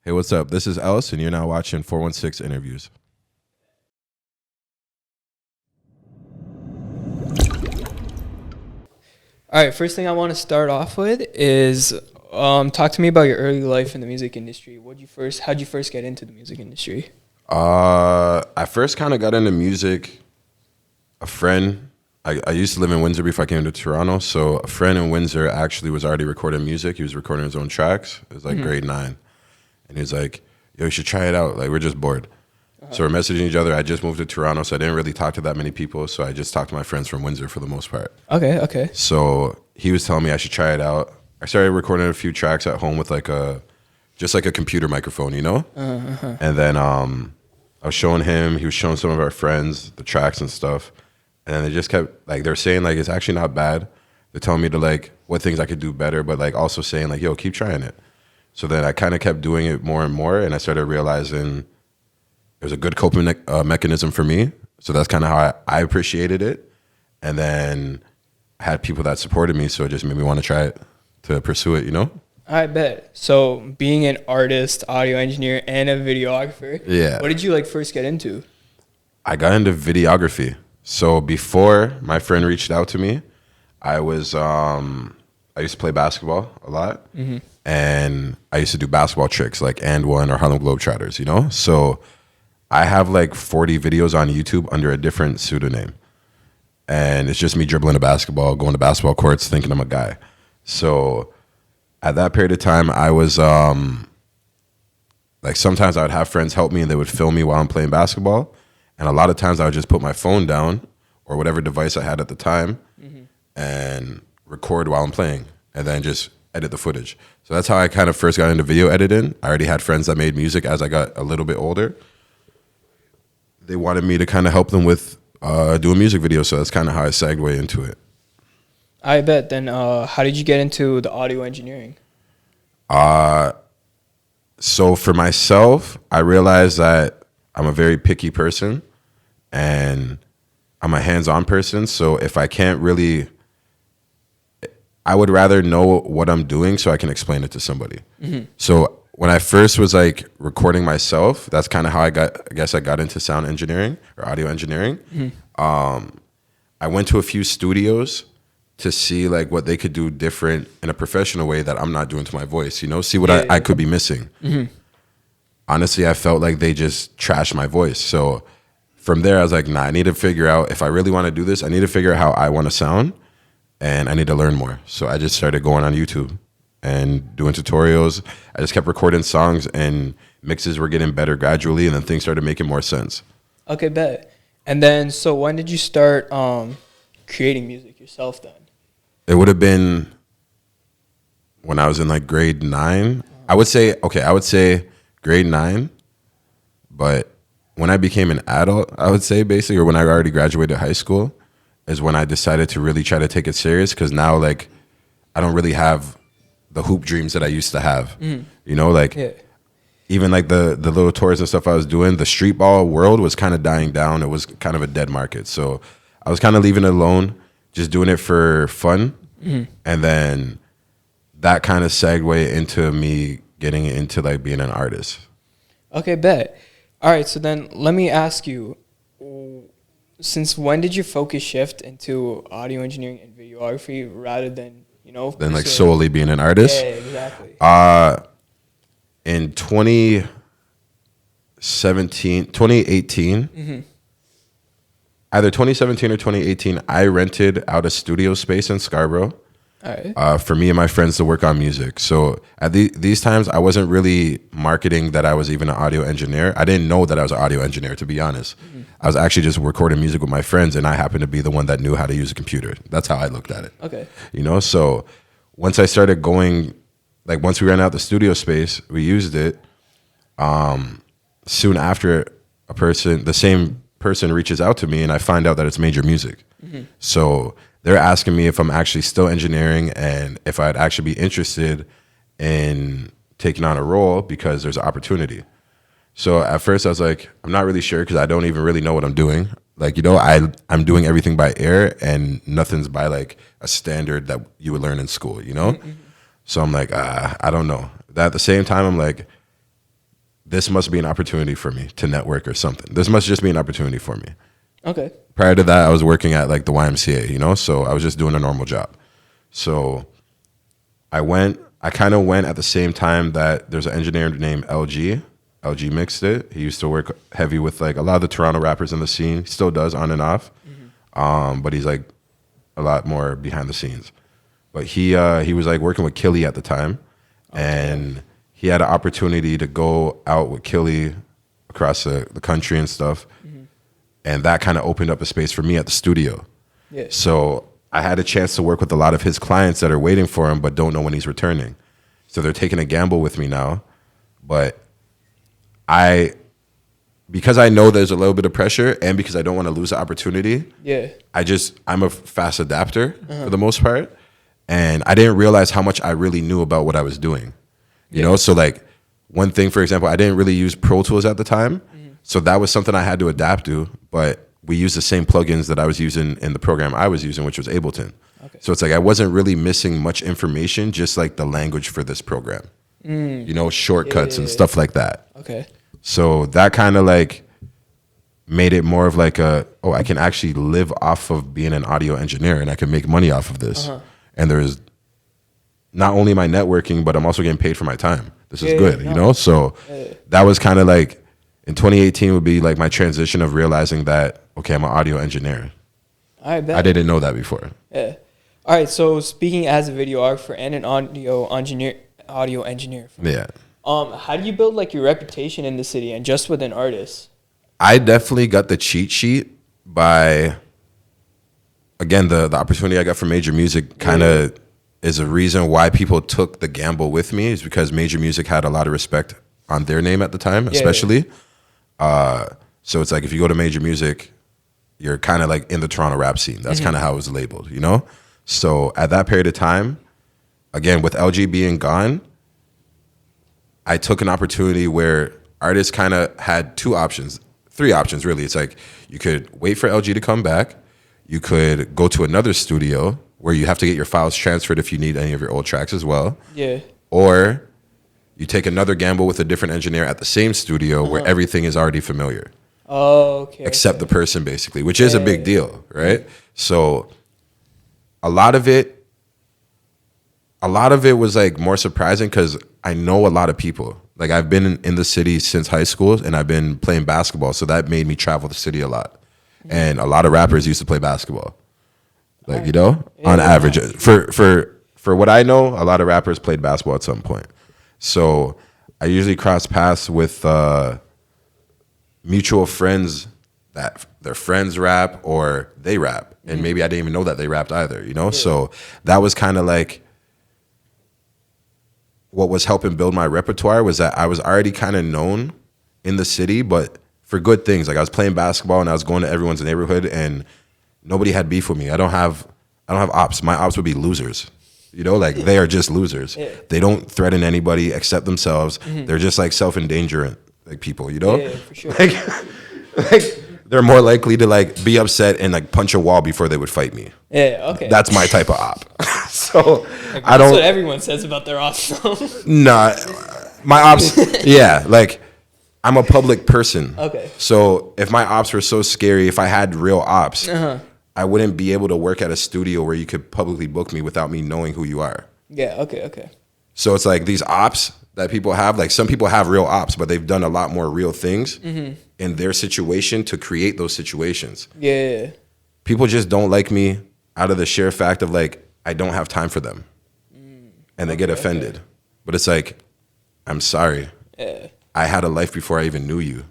Hey, what's up? This is Ellse, and you're now watching 416 Interviews. All right, first thing I want to start off with is talk to me about your early life in the music industry. How'd you first get into the music industry? I first kind of got into music. A friend, I used to live in Windsor before I came to Toronto, so a friend in Windsor actually was already recording music. He was recording his own tracks. It was like grade 9. And he was like, yo, you should try it out. Like, we're just bored. So we're messaging each other. I just moved to Toronto, so I didn't really talk to that many people. So I just talked to my friends from Windsor for the most part. Okay. So he was telling me I should try it out. I started recording a few tracks at home with just like a computer microphone, you know? And then I was showing him, he was showing some of our friends the tracks and stuff. And then they just kept, like, they're saying, like, it's actually not bad. They're telling me to, like, what things I could do better, but, like, also saying, like, yo, keep trying it. So then I kind of kept doing it more and more, and I started realizing it was a good coping mechanism for me. So that's kind of how I appreciated it. And then I had people that supported me, so it just made me want to try it, to pursue it, you know? I bet. So being an artist, audio engineer, and a videographer, Yeah. what did you, like, first get into? I got into videography. So before my friend reached out to me, I used to play basketball a lot. And I used to do basketball tricks like And One or Harlem Globetrotters, you know? So I have like 40 videos on YouTube under a different pseudonym. And it's just me dribbling a basketball, going to basketball courts, thinking I'm a guy. So at that period of time, I was like, sometimes I would have friends help me and they would film me while I'm playing basketball. And a lot of times I would just put my phone down or whatever device I had at the time and record while I'm playing and then just edit the footage. So that's how I kind of first got into video editing. I already had friends that made music as I got a little bit older. They wanted me to kind of help them with doing music videos. So that's kind of how I segued into it. I bet. Then how did you get into the audio engineering? So for myself, I realized that I'm a very picky person and I'm a hands-on person. So if I can't really, I would rather know what I'm doing so I can explain it to somebody. So when I first was like recording myself, that's kind of how I got into sound engineering or audio engineering. I went to a few studios to see like what they could do different in a professional way that I'm not doing to my voice, you know, see what I could be missing. Honestly, I felt like they just trashed my voice. So from there, I was like, nah, I need to figure out if I really want to do this, I need to figure out how I want to sound and I need to learn more. So I just started going on YouTube and doing tutorials. I just kept recording songs and mixes were getting better gradually and then things started making more sense. Okay, bet. And then, so when did you start creating music yourself then? It would have been when I was in like grade 9. I would say grade 9, but when I became an adult, I would say basically, or when I already graduated high school, is when I decided to really try to take it serious. Because now, like, I don't really have the hoop dreams that I used to have. You know, like even like the little tours and stuff I was doing, the street ball world was kind of dying down. It was kind of a dead market. So I was kind of leaving it alone, just doing it for fun. And then that kind of segued into me getting into like being an artist. Okay, bet. All right, so then let me ask you, since when did your focus shift into audio engineering and videography rather than, you know, than like solely being an artist? Yeah, exactly. In 2018, either 2017 or 2018, I rented out a studio space in Scarborough. All right. For me and my friends to work on music. So at these times, I wasn't really marketing that I was even an audio engineer. I didn't know that I was an audio engineer, to be honest. I was actually just recording music with my friends, and I happened to be the one that knew how to use a computer. That's how I looked at it. Okay. You know, so once I started going, like once we ran out the studio space, we used it. Soon after, the same person reaches out to me, and I find out that it's Major Music. So they're asking me if I'm actually still engineering and if I'd actually be interested in taking on a role because there's an opportunity. So at first I was like, I'm not really sure because I don't even really know what I'm doing. Like, you know, I'm doing everything by ear and nothing's by like a standard that you would learn in school, you know? So I'm like, I don't know. At the same time, I'm like, this must be an opportunity for me to network or something. This must just be an opportunity for me. Okay. Prior to that, I was working at like the YMCA, you know, so I was just doing a normal job. So I kind of went at the same time that there's an engineer named LG. LG mixed it. He used to work heavy with like a lot of the Toronto rappers in the scene. He still does on and off. But he's like a lot more behind the scenes. But he was like working with Killy at the time. And he had an opportunity to go out with Killy across the country and stuff. And that kind of opened up a space for me at the studio. Yeah. So I had a chance to work with a lot of his clients that are waiting for him but don't know when he's returning. So they're taking a gamble with me now. But because I know there's a little bit of pressure and because I don't want to lose the opportunity, I'm a fast adapter for the most part. And I didn't realize how much I really knew about what I was doing. You know, so like one thing, for example, I didn't really use Pro Tools at the time. So that was something I had to adapt to, but we used the same plugins that I was using in the program I was using, which was Ableton. Okay. So it's like I wasn't really missing much information, just like the language for this program. You know, shortcuts and stuff like that. Okay. So that kind of like made it more of like I can actually live off of being an audio engineer and I can make money off of this. And there's not only my networking, but I'm also getting paid for my time. This is good, you know? So that was kind of like, in 2018 would be like my transition of realizing that, okay, I'm an audio engineer. I didn't know that before. Yeah. All right. So speaking as a videographer and an audio engineer. Yeah. How do you build like your reputation in the city and just with an artist? I definitely got the cheat sheet by, again, the opportunity I got from Major Music kind of is a reason why people took the gamble with me, is because Major Music had a lot of respect on their name at the time, especially. So it's like if you go to Major Music, you're kind of like in the Toronto rap scene. That's kind of how it was labeled, you know? So at that period of time, again, with LG being gone, I took an opportunity where artists kind of had three options really. It's like you could wait for LG to come back. You could go to another studio where you have to get your files transferred if you need any of your old tracks as well. Yeah. Or you take another gamble with a different engineer at the same studio where everything is already familiar. Oh, okay. Except the person, basically, which is a big deal, right? So a lot of it was like more surprising because I know a lot of people. Like I've been in the city since high school and I've been playing basketball. So that made me travel the city a lot. And a lot of rappers used to play basketball. Like, you know, on average. For what I know, a lot of rappers played basketball at some point. So I usually cross paths with mutual friends that their friends rap or they rap. And maybe I didn't even know that they rapped either, you know? Yeah. So that was kind of like what was helping build my repertoire, was that I was already kind of known in the city, but for good things. Like I was playing basketball and I was going to everyone's neighborhood and nobody had beef with me. I don't have ops. My ops would be losers. You know, like they are just losers. Yeah. They don't threaten anybody except themselves. They're just like self-endangerment like people, you know? Yeah, for sure. like they're more likely to like be upset and like punch a wall before they would fight me. Yeah, okay. That's my type of op. So like, I don't. That's what everyone says about their ops. Nah, my ops. Yeah, like I'm a public person. Okay. So if my ops were so scary, if I had real ops, I wouldn't be able to work at a studio where you could publicly book me without me knowing who you are. Yeah. Okay. So it's like these ops that people have, like some people have real ops, but they've done a lot more real things in their situation to create those situations. Yeah. People just don't like me out of the sheer fact of like, I don't have time for them. And they get offended. Okay. But it's like, I'm sorry. Yeah. I had a life before I even knew you.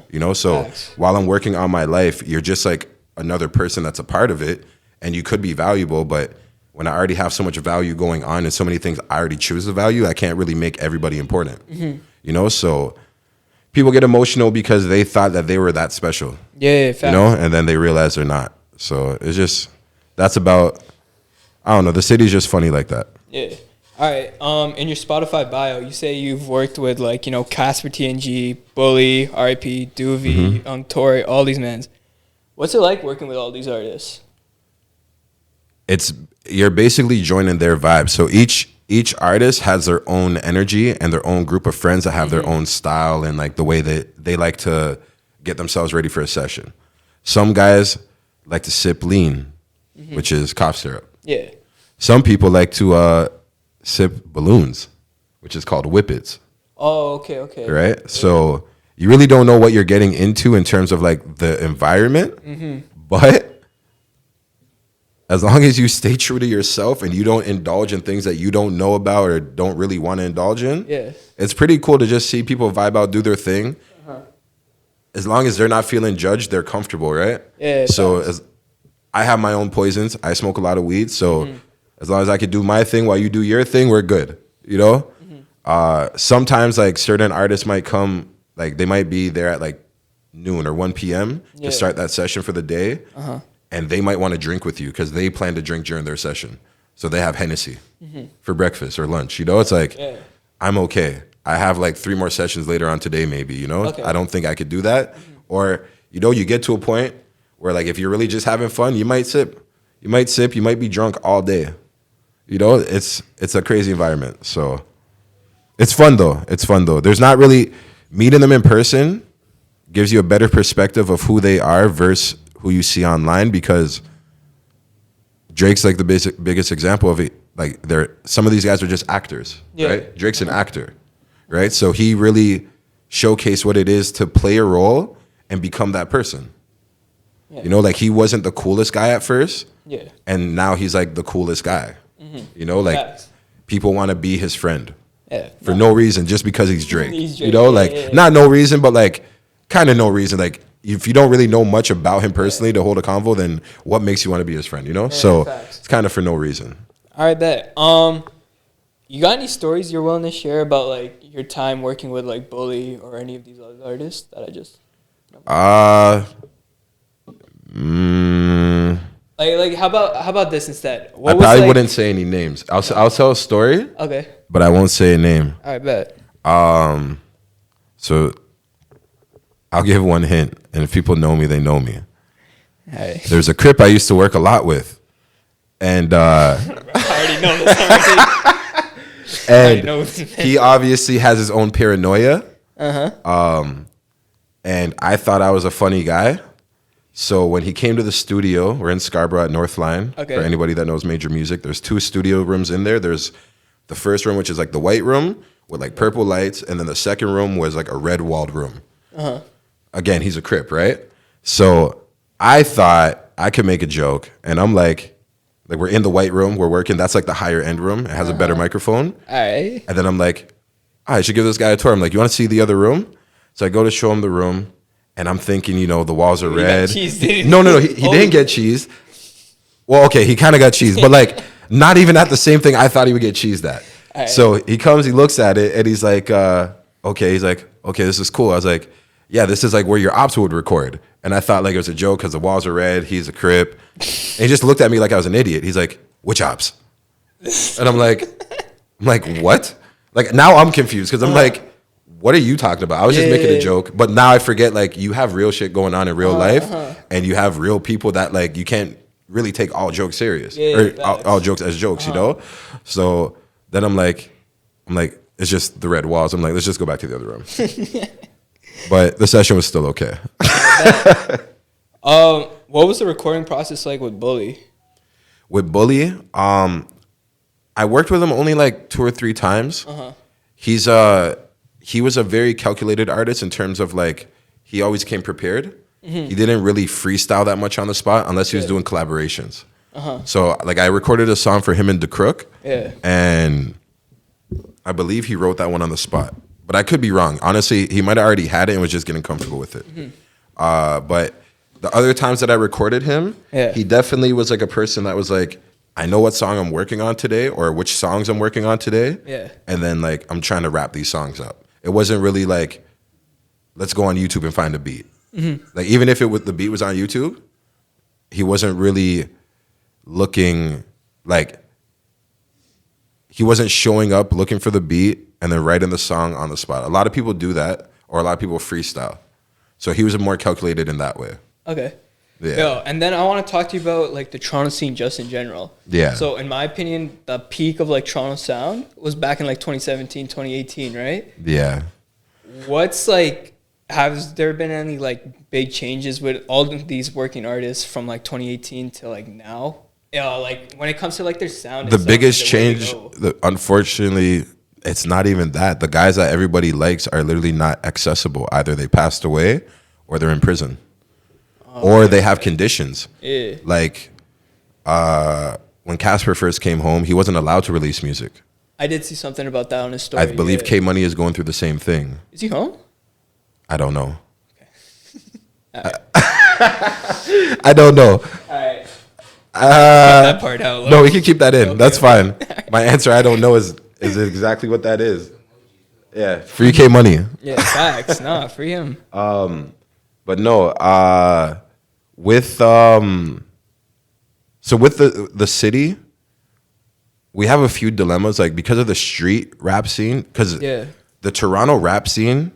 You know, so while I'm working on my life, you're just like another person that's a part of it. And you could be valuable, but when I already have so much value going on and so many things I already choose to value, I can't really make everybody important. You know, so people get emotional because they thought that they were that special. Yeah, facts. You know, and then they realize they're not. So it's just, that's about, I don't know, the city's just funny like that. Yeah. All right. In your Spotify bio, you say you've worked with like, you know, Casper TNG, Bvlly, RIP, Duvy, Tory, all these mans. What's it like working with all these artists? You're basically joining their vibe. So each each artist has their own energy and their own group of friends that have their own style and like the way that they like to get themselves ready for a session. Some guys like to sip lean, which is cough syrup. Yeah. Some people like to sip balloons, which is called whippets. Oh, okay. Right? Yeah. So you really don't know what you're getting into in terms of like the environment, but as long as you stay true to yourself and you don't indulge in things that you don't know about or don't really want to indulge in, it's pretty cool to just see people vibe out, do their thing. As long as they're not feeling judged, they're comfortable, right? Yeah. So I have my own poisons. I smoke a lot of weed. So as long as I could do my thing while you do your thing, we're good, you know? Sometimes like certain artists might come, like they might be there at like noon or 1 p.m. to start that session for the day. And they might want to drink with you because they plan to drink during their session. So they have Hennessy for breakfast or lunch. You know, it's like, I'm okay. I have like 3 more sessions later on today, maybe, you know? I don't think I could do that. Or, you know, you get to a point where like if you're really just having fun, you might sip. You might be drunk all day. You know, it's a crazy environment. So it's fun though. There's not really, meeting them in person gives you a better perspective of who they are versus who you see online, because Drake's like the biggest example of it. Like some of these guys are just actors, right? Drake's an actor, right? So he really showcased what it is to play a role and become that person. You know, like he wasn't the coolest guy at first, and now he's like the coolest guy. You know, like people want to be his friend for no reason, just because he's Drake. You know, like not no reason, but like kind of no reason. Like if you don't really know much about him personally to hold a convo, then what makes you want to be his friend? You know, so it's kind of for no reason. All right, bet. You got any stories you're willing to share about like your time working with like Bvlly or any of these other artists that I just? Like how about this instead? I probably wouldn't say any names. I'll tell a story. Okay. But I won't say a name. All right, bet. So I'll give one hint, and if people know me, they know me. Hey. There's a Crip I used to work a lot with, and I already know this already. And he obviously has his own paranoia. And I thought I was a funny guy. So when he came to the studio, we're in Scarborough at North Line. For anybody that knows major music, there's 2 studio rooms in there. There's the first room, which is like the white room with like purple lights, and then the second room was like a red walled room. Again, he's a Crip, right? So I thought I could make a joke, and I'm like we're in the white room, we're working. That's like the higher end room. It has a better microphone. And then I'm like, I should give this guy a tour. I'm like, you want to see the other room? So I go to show him the room, and I'm thinking, you know, the walls are red. No. He didn't get cheesed. Well, okay, he kind of got cheesed, but like not even at the same thing I thought he would get cheesed at. So he comes, he looks at it, and he's like, okay. He's like, okay, this is cool. I was like, yeah, this is like where your ops would record. And I thought like it was a joke because the walls are red. He's a Crip. And he just looked at me like I was an idiot. He's like, which ops? And I'm like, what? Like now I'm confused because I'm like, what are you talking about? I was just making a joke. But now I forget like you have real shit going on in real life, and you have real people that like you can't really take all jokes serious or all jokes as jokes, you know? So then I'm like, it's just the red walls. I'm like, let's just go back to the other room. But the session was still okay. What was the recording process like with Bvlly? With Bvlly, I worked with him only like 2 or 3 times. He was a very calculated artist in terms of like he always came prepared. He didn't really freestyle that much on the spot unless he was doing collaborations. So like I recorded a song for him and The Crook, and I believe he wrote that one on the spot. But I could be wrong. Honestly, he might have already had it and was just getting comfortable with it. But the other times that I recorded him, he definitely was like a person that was like, I know what song I'm working on today or which songs I'm working on today. And then like, I'm trying to wrap these songs up. It wasn't really like, let's go on YouTube and find a beat. Like even if the beat was on YouTube, he wasn't really looking like, he wasn't showing up looking for the beat and then writing the song on the spot. A lot of people do that, or a lot of people freestyle. So he was more calculated in that way. Okay. Yeah. Yo, and then I want to talk to you about like the Toronto scene just in general. Yeah. So in my opinion, the peak of like Toronto sound was back in like 2017, 2018, right? Yeah. What's like, has there been any like big changes with all of these working artists from like 2018 to like now? Yeah, like when it comes to like their sound. The biggest change, unfortunately, it's not even that. The guys that everybody likes are literally not accessible. Either they passed away or they're in prison. Or they have conditions. Yeah. Like when Casper first came home, he wasn't allowed to release music. I did see something about that on his story. I believe K Money is going through the same thing. Is he home? I don't know. Okay. I don't know. All right. That part out. No, we can keep that in. Okay, That's fine. My answer, I don't know, is exactly what that is. Yeah, free K Money. Yeah, facts. Nah, free him. But no, with so with the city, we have a few dilemmas, like because of the street rap scene, because the Toronto rap scene,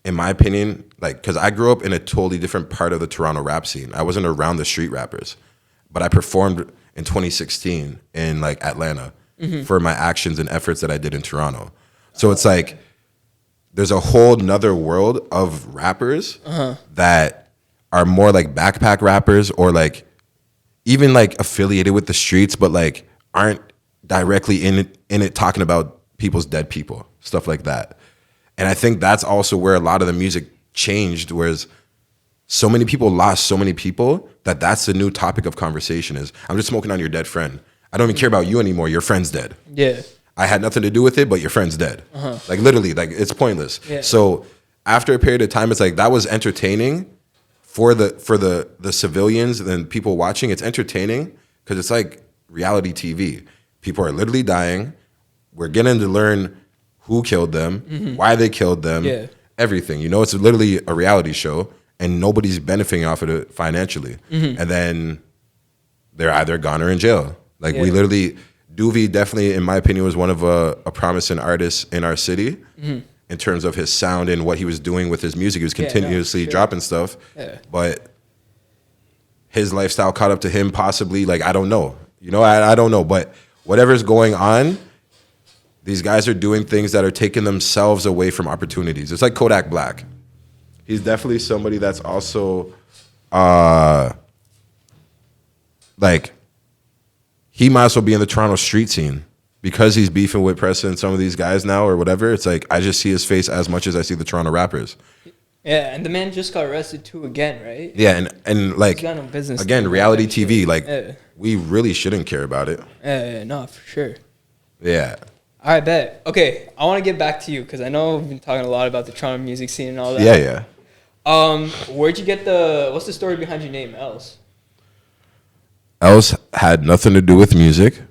in my opinion, like because I grew up in a totally different part of the Toronto rap scene. I wasn't around the street rappers, but I performed in 2016 in like Atlanta for my actions and efforts that I did in Toronto. So it's like there's a whole nother world of rappers that are more like backpack rappers or like even like affiliated with the streets, but like aren't directly in it talking about people's dead people, stuff like that. And I think that's also where a lot of the music changed, whereas so many people lost so many people that's the new topic of conversation is, I'm just smoking on your dead friend. I don't even care about you anymore. Your friend's dead. Yeah. I had nothing to do with it, but your friend's dead. Like literally, like it's pointless. Yeah. So after a period of time, it's like that was entertaining for the civilians and people watching. It's entertaining because it's like reality TV. People are literally dying. We're getting to learn who killed them, why they killed them, everything. You know, it's literally a reality show, and nobody's benefiting off of it financially. And then they're either gone or in jail. Like we literally, Duvy definitely, in my opinion, was one of a promising artists in our city in terms of his sound and what he was doing with his music. He was continuously dropping stuff, but his lifestyle caught up to him possibly. Like, I don't know. You know, I don't know. But whatever's going on, these guys are doing things that are taking themselves away from opportunities. It's like Kodak Black. He's definitely somebody that's also like, he might as well be in the Toronto street scene because he's beefing with Preston and some of these guys now or whatever. It's like, I just see his face as much as I see the Toronto rappers. Yeah, and the man just got arrested too again, right? Yeah, and like, he's got no business again, reality TV, like, we really shouldn't care about it. No, for sure. Yeah. All right, bet. Okay, I want to get back to you because I know we've been talking a lot about the Toronto music scene and all that. Yeah. Where'd you get what's the story behind your name, Ellse? Ellse had nothing to do with music.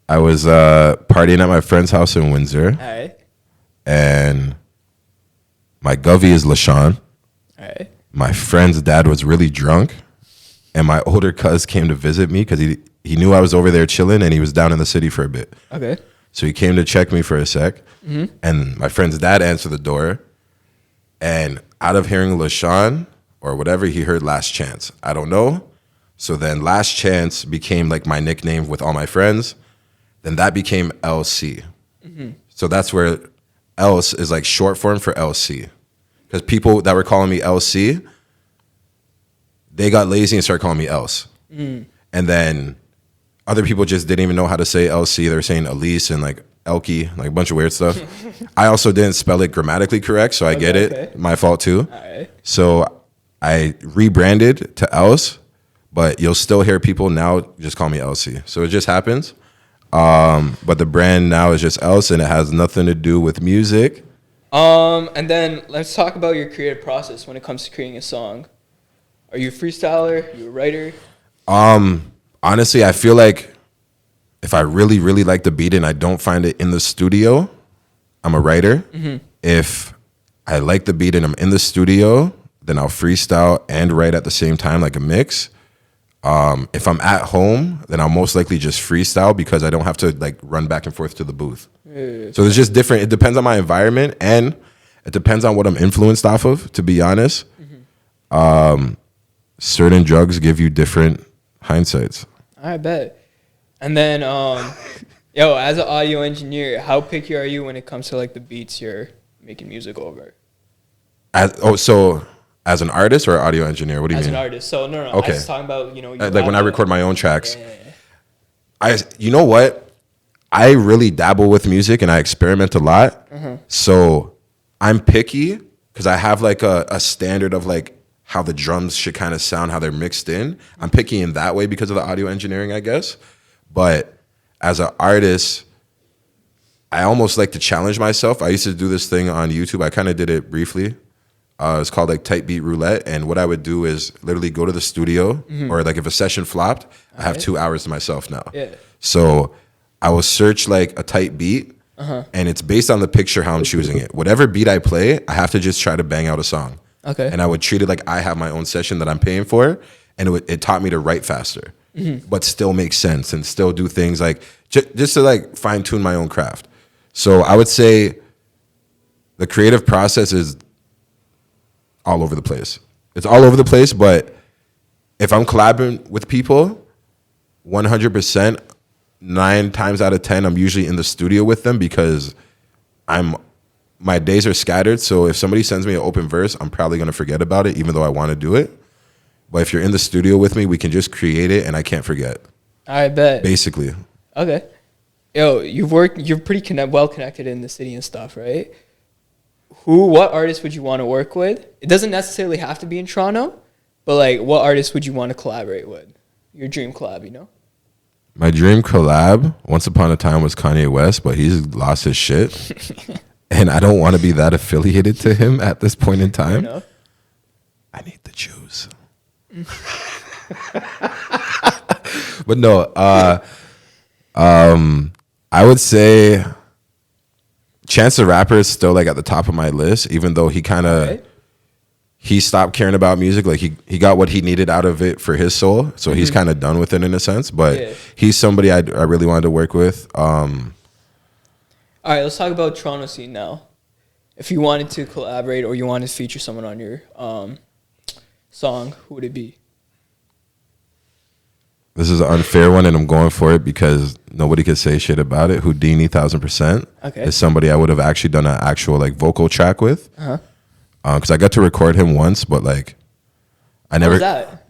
I was partying at my friend's house in Windsor. All right. And my govy is LaShawn. All right. My friend's dad was really drunk. And my older cuz came to visit me because he knew I was over there chilling and he was down in the city for a bit. Okay. So he came to check me for a sec. And my friend's dad answered the door. And out of hearing LaShawn or whatever, he heard Last Chance. I don't know. So then Last Chance became like my nickname with all my friends. Then that became LC. So that's where Ellse is like short form for LC. Because people that were calling me LC, they got lazy and started calling me Ellse. And then other people just didn't even know how to say LC. They were saying Elise and like Elke, like a bunch of weird stuff. I also didn't spell it grammatically correct, so I get it. Okay. My fault too. So I rebranded to Ellse. But you'll still hear people now just call me Elsie. So it just happens. But the brand now is just Ellse, and it has nothing to do with music. And then let's talk about your creative process when it comes to creating a song. Are you a freestyler? Are you a writer? Honestly, I feel like if I really, really like the beat and I don't find it in the studio, I'm a writer. If I like the beat and I'm in the studio, then I'll freestyle and write at the same time, like a mix. If I'm at home, then I'll most likely just freestyle because I don't have to like run back and forth to the booth. So it's just different. It depends on my environment and it depends on what I'm influenced off of, to be honest. certain drugs give you different hindsights. I bet. And then, yo, as an audio engineer, how picky are you when it comes to like the beats you're making music over? So as an artist or audio engineer? What do you mean? As an artist. So no, Okay. I was talking about, you know, Like when I record my own tracks. Yeah. You know what? I really dabble with music and I experiment a lot. So I'm picky because I have like a standard of like how the drums should kind of sound, how they're mixed in. I'm picky in that way because of the audio engineering, I guess. But as an artist, I almost like to challenge myself. I used to do this thing on YouTube. I kind of did it briefly. It's called like Type Beat Roulette. And what I would do is literally go to the studio or like if a session flopped, I have 2 hours to myself now. Yeah. So I will search like a type beat and it's based on the picture how I'm choosing it. Whatever beat I play, I have to just try to bang out a song. Okay. And I would treat it like I have my own session that I'm paying for. And it taught me to write faster, but still make sense and still do things like just to like fine tune my own craft. So I would say the creative process is all over the place. It's all over the place, but if I'm collabing with people, 100%, 9 times out of 10, I'm usually in the studio with them because my days are scattered. So if somebody sends me an open verse, I'm probably going to forget about it, even though I want to do it. But if you're in the studio with me, we can just create it and I can't forget. I bet. Basically. Okay. Yo, you're pretty well connected in the city and stuff, right? What artist would you want to work with? It doesn't necessarily have to be in Toronto, but like what artist would you want to collaborate with? Your dream collab, you know? My dream collab, once upon a time, was Kanye West, but he's lost his shit. And I don't want to be that affiliated to him at this point in time. I need the Jews. But no, I would say Chance the Rapper is still like at the top of my list, even though he kind of he stopped caring about music. Like he got what he needed out of it for his soul, so he's kind of done with it in a sense. But he's somebody I really wanted to work with. All right, let's talk about Toronto scene now. If you wanted to collaborate or you wanted to feature someone on your song, who would it be? This is an unfair one, and I'm going for it because nobody could say shit about it. Houdini, 1000%, is somebody I would have actually done an actual like vocal track with. Because I got to record him once, but like I never. What was that?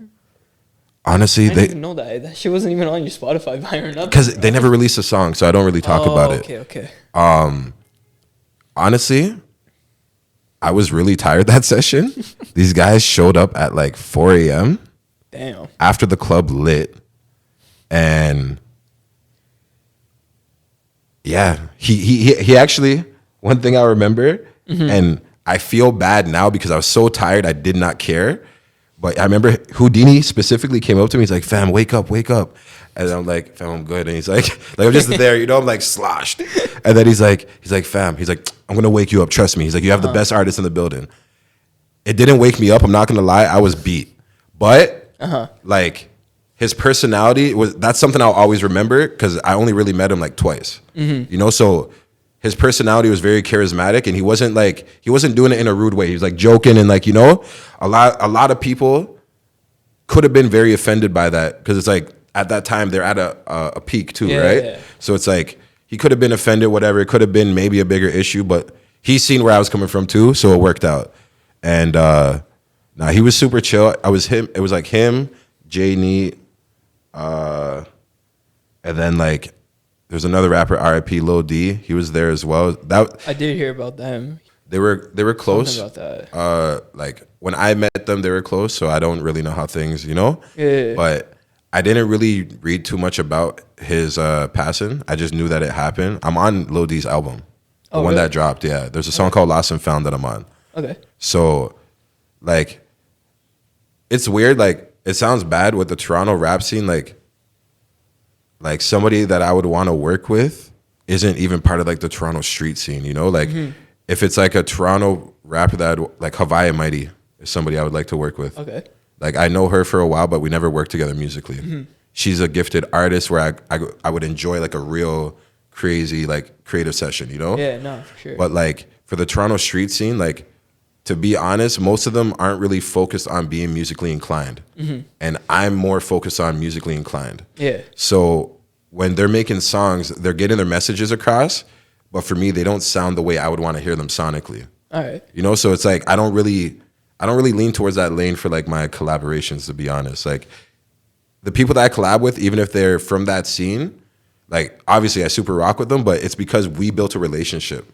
Honestly, I didn't even know that shit wasn't even on your Spotify by or nothing. Because they never released a song, so I don't really talk about it. Okay. Honestly, I was really tired that session. These guys showed up at like 4 a.m. Damn. After the club lit. And yeah, he actually, one thing I remember, and I feel bad now because I was so tired, I did not care. But I remember Houdini specifically came up to me. He's like, "Fam, wake up, wake up." And I'm like, "Fam, I'm good." And he's like I'm just there, you know, I'm like sloshed. And then he's like, "Fam," he's like, "I'm going to wake you up. Trust me." He's like, "You have the best artist in the building." It didn't wake me up. I'm not going to lie. I was beat. But like his personality that's something I'll always remember because I only really met him like twice, you know? So his personality was very charismatic and he wasn't doing it in a rude way. He was like joking and like, you know, a lot of people could have been very offended by that because it's like at that time they're at a peak too, right? Yeah. So it's like he could have been offended, whatever. It could have been maybe a bigger issue, but he's seen where I was coming from too, so it worked out. And he was super chill. It was like him, Jay Neat, and then like there's another rapper, R.I.P. Lil D. He was there as well. I did hear about them. They were close. Something about that. Like when I met them, they were close. So I don't really know how things, you know. Yeah. But I didn't really read too much about his passing. I just knew that it happened. I'm on Lil D's album, the one that dropped. Yeah, there's a song called "Lost and Found" that I'm on. Okay. So, like, it's weird. Like, it sounds bad with the Toronto rap scene. Like somebody that I would want to work with isn't even part of like the Toronto street scene. You know, like if it's like a Toronto rapper that like Hawaii Mighty is somebody I would like to work with. Okay. Like I know her for a while, but we never worked together musically. She's a gifted artist where I would enjoy like a real crazy like creative session. You know? Yeah. No, for sure. But like for the Toronto street scene, like. to be honest, most of them aren't really focused on being musically inclined. And I'm more focused on musically inclined. Yeah. So when they're making songs, they're getting their messages across, but for me, they don't sound the way I would want to hear them sonically. All right. You know, so it's like I don't really lean towards that lane for like my collaborations, to be honest. Like the people that I collab with, even if they're from that scene, like obviously I super rock with them, but it's because we built a relationship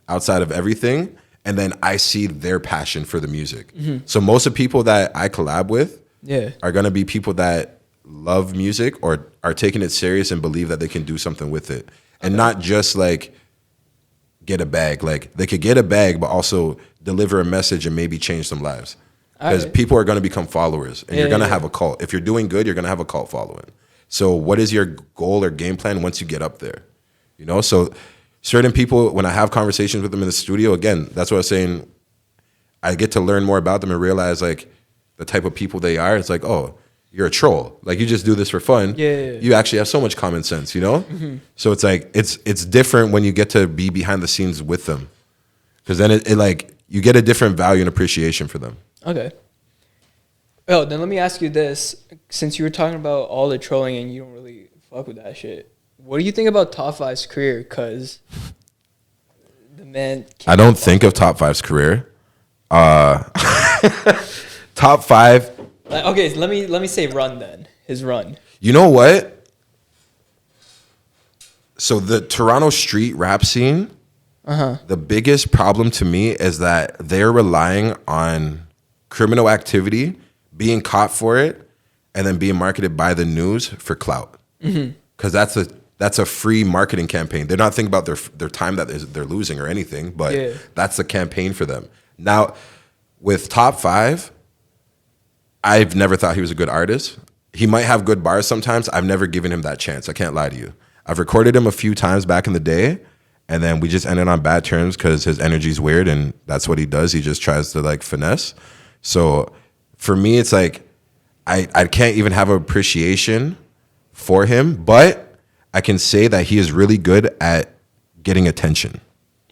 outside of everything. And then I see their passion for the music. So most of the people that I collab with are going to be people that love music or are taking it serious and believe that they can do something with it. And not just like get a bag. Like they could get a bag, but also deliver a message and maybe change some lives. Because people are going to become followers and you're going to have a cult. If you're doing good, you're going to have a cult following. So what is your goal or game plan once you get up there? You know, so certain people, when I have conversations with them in the studio, again, that's what I was saying. I get to learn more about them and realize like the type of people they are. It's like, oh, you're a troll. Like you just do this for fun. Yeah. You actually have so much common sense, you know? So it's like, it's different when you get to be behind the scenes with them. Because then it like, you get a different value and appreciation for them. Okay. Oh, then let me ask you this. Since you were talking about all the trolling and you don't really fuck with that shit, what do you think about Top 5's career? Because the man... I don't think of Top 5's career. Top 5... Okay, so let me say run then. His run. You know what? So the Toronto street rap scene, the biggest problem to me is that they're relying on criminal activity, being caught for it, and then being marketed by the news for clout. Because that's a free marketing campaign. They're not thinking about their time that they're losing or anything, but that's the campaign for them. Now, with Top 5, I've never thought he was a good artist. He might have good bars sometimes. I've never given him that chance. I can't lie to you. I've recorded him a few times back in the day, and then we just ended on bad terms because his energy's weird, and that's what he does. He just tries to like finesse. So for me, it's like I can't even have appreciation for him, but I can say that he is really good at getting attention.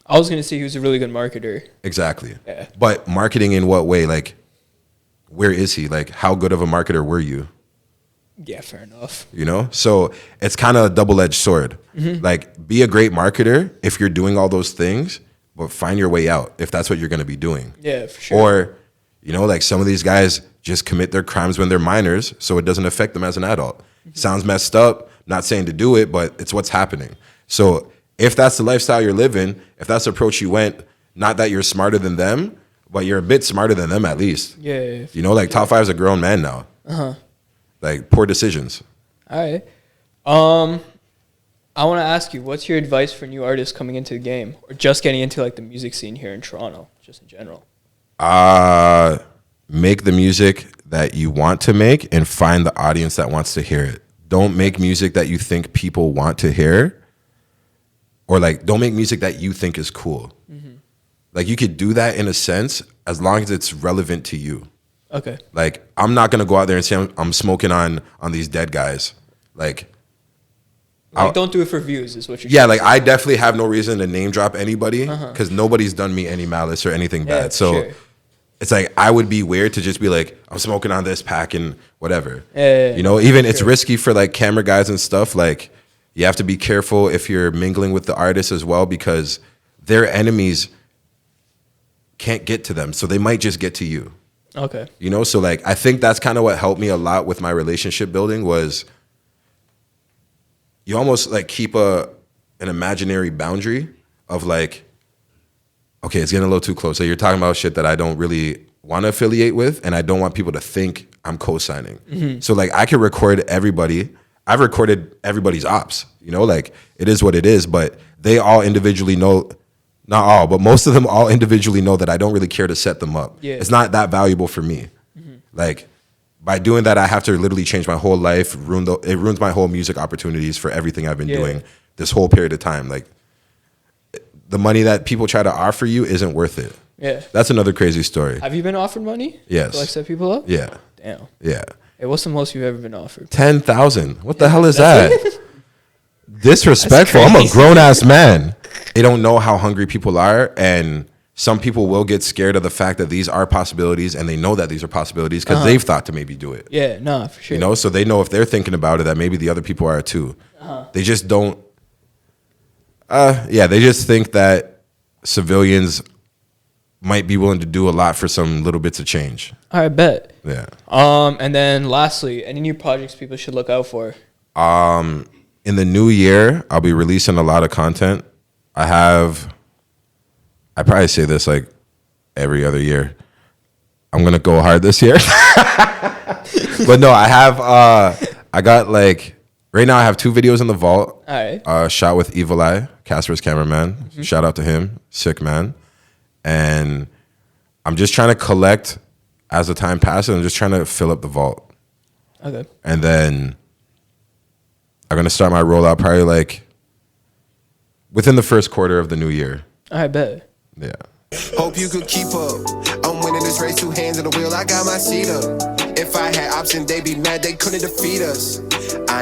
I was going to say he was a really good marketer. Exactly. Yeah. But marketing in what way? Like, where is he? Like, how good of a marketer were you? Yeah, fair enough. You know? So it's kind of a double-edged sword. Like, be a great marketer if you're doing all those things, but find your way out if that's what you're going to be doing. Yeah, for sure. Or, you know, like some of these guys just commit their crimes when they're minors, so it doesn't affect them as an adult. Sounds messed up. Not saying to do it, but it's what's happening. So if that's the lifestyle you're living, if that's the approach you went, not that you're smarter than them, but you're a bit smarter than them at least. Yeah. You know, like Top 5 is a grown man now. Like poor decisions. All right. I want to ask you, what's your advice for new artists coming into the game or just getting into like the music scene here in Toronto, just in general? Make the music that you want to make and find the audience that wants to hear it. Don't make music that you think people want to hear, or like don't make music that you think is cool. Like you could do that in a sense as long as it's relevant to you. Okay. Like I'm not gonna go out there and say I'm smoking on these dead guys. Like don't do it for views is what you're saying. Like I definitely have no reason to name drop anybody because nobody's done me any malice or anything bad. So it's like I would be weird to just be like, I'm smoking on this pack and whatever. You know, even it's risky for like camera guys and stuff. Like you have to be careful if you're mingling with the artists as well because their enemies can't get to them. So they might just get to you. Okay. You know, so like I think that's kind of what helped me a lot with my relationship building was you almost like keep an imaginary boundary of like, okay, it's getting a little too close. So you're talking about shit that I don't really want to affiliate with, and I don't want people to think I'm co-signing. So like I could record everybody. I've recorded everybody's ops, you know, like it is what it is, but they all individually know, not all, but most of them all individually know that I don't really care to set them up. It's not that valuable for me. Like by doing that, I have to literally change my whole life. It ruins my whole music opportunities for everything I've been doing this whole period of time. Like the money that people try to offer you isn't worth it. Yeah. That's another crazy story. Have you been offered money? Yes. To like set people up? Yeah. Damn. Yeah. Hey, what's the most you've ever been offered? 10,000. What the hell is that? Disrespectful. I'm a grown ass man. They don't know how hungry people are, and some people will get scared of the fact that these are possibilities, and they know that these are possibilities because they've thought to maybe do it. Yeah, no, for sure. You know, so they know if they're thinking about it that maybe the other people are too. They just don't. They just think that civilians might be willing to do a lot for some little bits of change. I bet. Yeah. And then lastly, any new projects people should look out for? In the new year, I'll be releasing a lot of content. I probably say this like every other year. I'm gonna go hard this year. But no, I got like, right now I have 2 videos in the vault. All right. Shot with Bvlly, Casper's cameraman. Shout out to him, sick man. And I'm just trying to collect as the time passes. I'm just trying to fill up the vault. Okay. And then I'm gonna start my rollout probably like within the first quarter of the new year. I bet. Yeah. Hope you could keep up. I'm winning this race, 2 hands on the wheel. I got my seat up. If I had options, they'd be mad they couldn't defeat us. I